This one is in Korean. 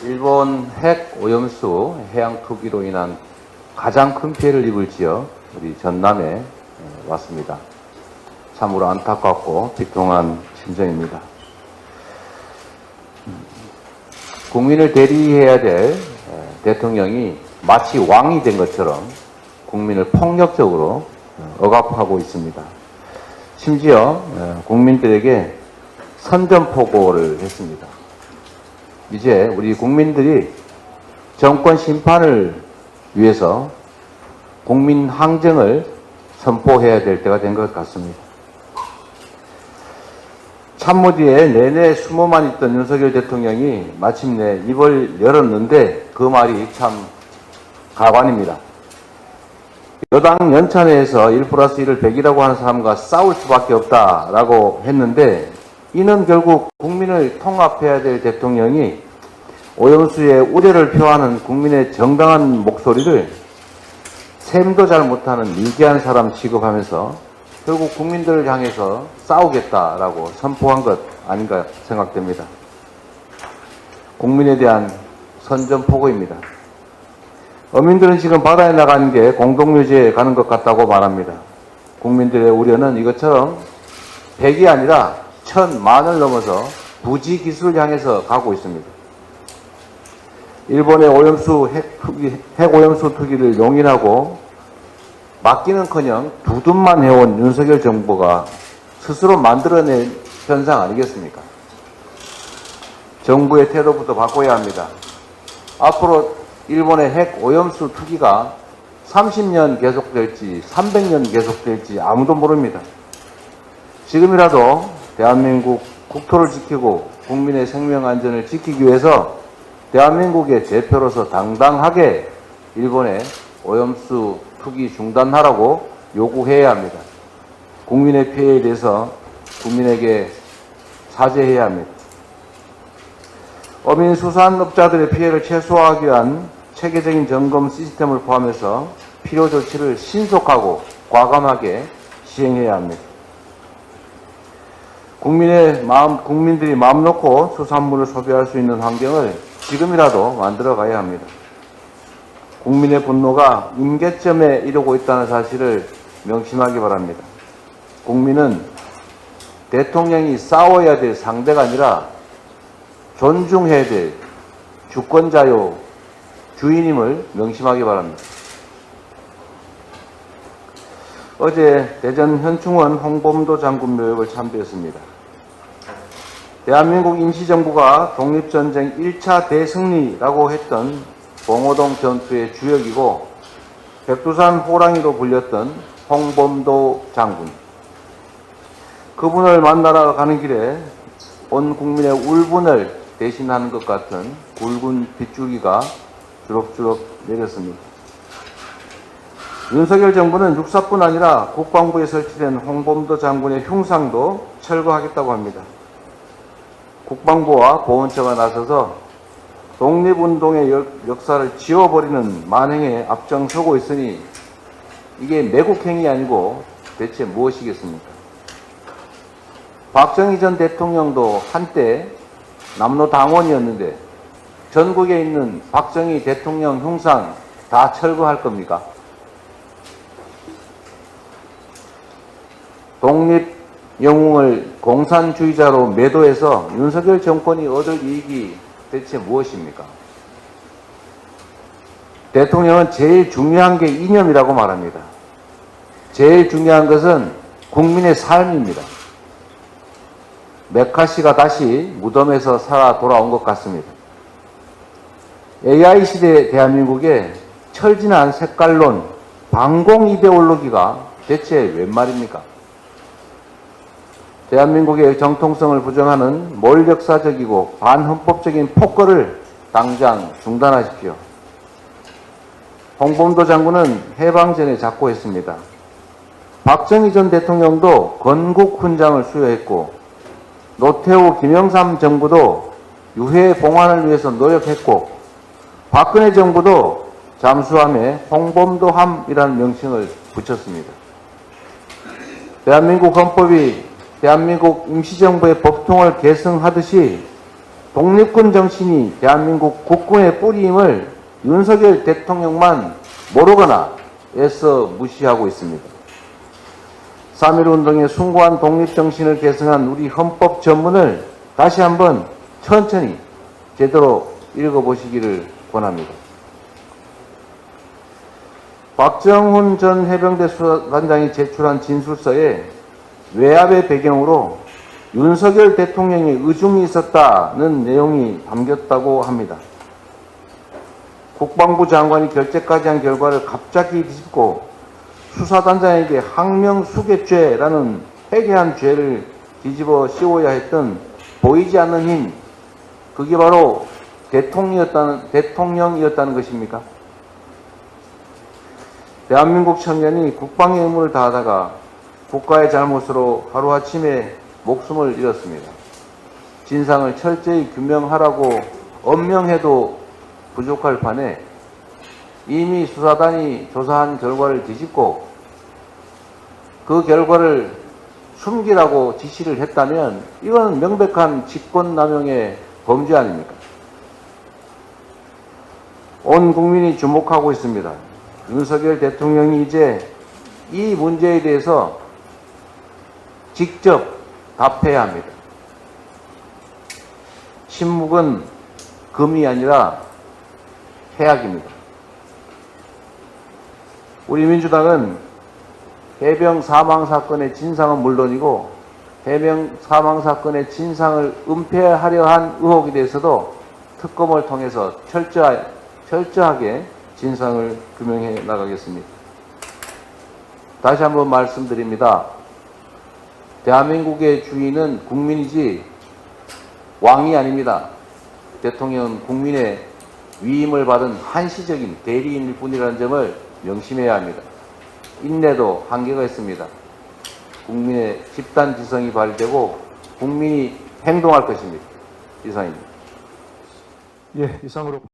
일본 핵 오염수 해양 투기로 인한 가장 큰 피해를 입을 지역 우리 전남에 왔습니다. 참으로 안타깝고 비통한 심정입니다. 국민을 대리해야 될 대통령이 마치 왕이 된 것처럼 국민을 폭력적으로 억압하고 있습니다. 심지어 국민들에게 선전포고를 했습니다. 이제 우리 국민들이 정권 심판을 위해서 국민 항쟁을 선포해야 될 때가 된 것 같습니다. 참모디에 내내 숨어만 있던 윤석열 대통령이 마침내 입을 열었는데 그 말이 참 가관입니다. 여당 연찬회에서 1+1을 100이라고 하는 사람과 싸울 수밖에 없다라고 했는데 이는 결국 국민을 통합해야 될 대통령이 오염수의 우려를 표하는 국민의 정당한 목소리를 셈도 잘 못하는 미개한 사람 취급하면서 결국 국민들을 향해서 싸우겠다라고 선포한 것 아닌가 생각됩니다. 국민에 대한 선전포고입니다. 어민들은 지금 바다에 나가는 게 공동묘지에 가는 것 같다고 말합니다. 국민들의 우려는 이것처럼 100이 아니라 1000만을 넘어서 부지기수를 향해서 가고 있습니다. 일본의 핵 오염수 투기를 용인하고 막기는커녕 두둔만 해온 윤석열 정부가 스스로 만들어낸 현상 아니겠습니까? 정부의 태도부터 바꿔야 합니다. 앞으로 일본의 핵 오염수 투기가 30년 계속될지 300년 계속될지 아무도 모릅니다. 지금이라도 대한민국 국토를 지키고 국민의 생명 안전을 지키기 위해서 대한민국의 대표로서 당당하게 일본의 오염수 투기 중단하라고 요구해야 합니다. 국민의 피해에 대해서 국민에게 사죄해야 합니다. 어민 수산업자들의 피해를 최소화하기 위한 체계적인 점검 시스템을 포함해서 필요 조치를 신속하고 과감하게 시행해야 합니다. 국민들이 마음 놓고 수산물을 소비할 수 있는 환경을 지금이라도 만들어 가야 합니다. 국민의 분노가 임계점에 이르고 있다는 사실을 명심하기 바랍니다. 국민은 대통령이 싸워야 될 상대가 아니라 존중해야 될 주권자요, 주인임을 명심하기 바랍니다. 어제 대전 현충원 홍범도 장군 묘역을 참배했습니다. 대한민국 임시정부가 독립전쟁 1차 대승리라고 했던 봉오동 전투의 주역이고 백두산 호랑이로 불렸던 홍범도 장군. 그분을 만나러 가는 길에 온 국민의 울분을 대신하는 것 같은 굵은 빗줄기가 주럭주럭 내렸습니다. 윤석열 정부는 육사뿐 아니라 국방부에 설치된 홍범도 장군의 흉상도 철거하겠다고 합니다. 국방부와 보훈처가 나서서 독립운동의 역사를 지워버리는 만행에 앞장서고 있으니 이게 매국행위 아니고 대체 무엇이겠습니까? 박정희 전 대통령도 한때 남로당원이었는데 전국에 있는 박정희 대통령 흉상 다 철거할 겁니까? 독립 영웅을 공산주의자로 매도해서 윤석열 정권이 얻을 이익이 대체 무엇입니까? 대통령은 제일 중요한 게 이념이라고 말합니다. 제일 중요한 것은 국민의 삶입니다. 메카시가 다시 무덤에서 살아 돌아온 것 같습니다. AI 시대 대한민국의 철진한 색깔론, 반공 이데올로기가 대체 웬 말입니까? 대한민국의 정통성을 부정하는 몰역사적이고 반헌법적인 폭거를 당장 중단하십시오. 홍범도 장군은 해방전에 작고했습니다. 박정희 전 대통령도 건국훈장을 수여했고 노태우 김영삼 정부도 유해 봉환을 위해서 노력했고 박근혜 정부도 잠수함에 홍범도함이라는 명칭을 붙였습니다. 대한민국 헌법이 대한민국 임시정부의 법통을 계승하듯이 독립군 정신이 대한민국 국군의 뿌리임을 윤석열 대통령만 모르거나 애써 무시하고 있습니다. 3.1운동의 숭고한 독립정신을 계승한 우리 헌법 전문을 다시 한번 천천히 제대로 읽어보시기를 권합니다. 박정훈 전 해병대 수사단장이 제출한 진술서에 외압의 배경으로 윤석열 대통령의 의중이 있었다는 내용이 담겼다고 합니다. 국방부 장관이 결재까지 한 결과를 갑자기 뒤집고 수사단장에게 항명수괴죄라는 해괴한 죄를 뒤집어 씌워야 했던 보이지 않는 힘, 그게 바로 대통령이었다는 것입니까? 대한민국 청년이 국방의 의무를 다하다가 국가의 잘못으로 하루아침에 목숨을 잃었습니다. 진상을 철저히 규명하라고 엄명해도 부족할 판에 이미 수사단이 조사한 결과를 뒤집고 그 결과를 숨기라고 지시를 했다면 이건 명백한 직권남용의 범죄 아닙니까? 온 국민이 주목하고 있습니다. 윤석열 대통령이 이제 이 문제에 대해서 직접 답해야 합니다. 침묵은 금이 아니라 해악입니다. 우리 민주당은 해병 사망 사건의 진상은 물론이고 해병 사망 사건의 진상을 은폐하려 한 의혹에 대해서도 특검을 통해서 철저하게 진상을 규명해 나가겠습니다. 다시 한번 말씀드립니다. 대한민국의 주인은 국민이지 왕이 아닙니다. 대통령은 국민의 위임을 받은 한시적인 대리인일 뿐이라는 점을 명심해야 합니다. 인내도 한계가 있습니다. 국민의 집단 지성이 발휘되고 국민이 행동할 것입니다. 이상입니다. 예, 이상으로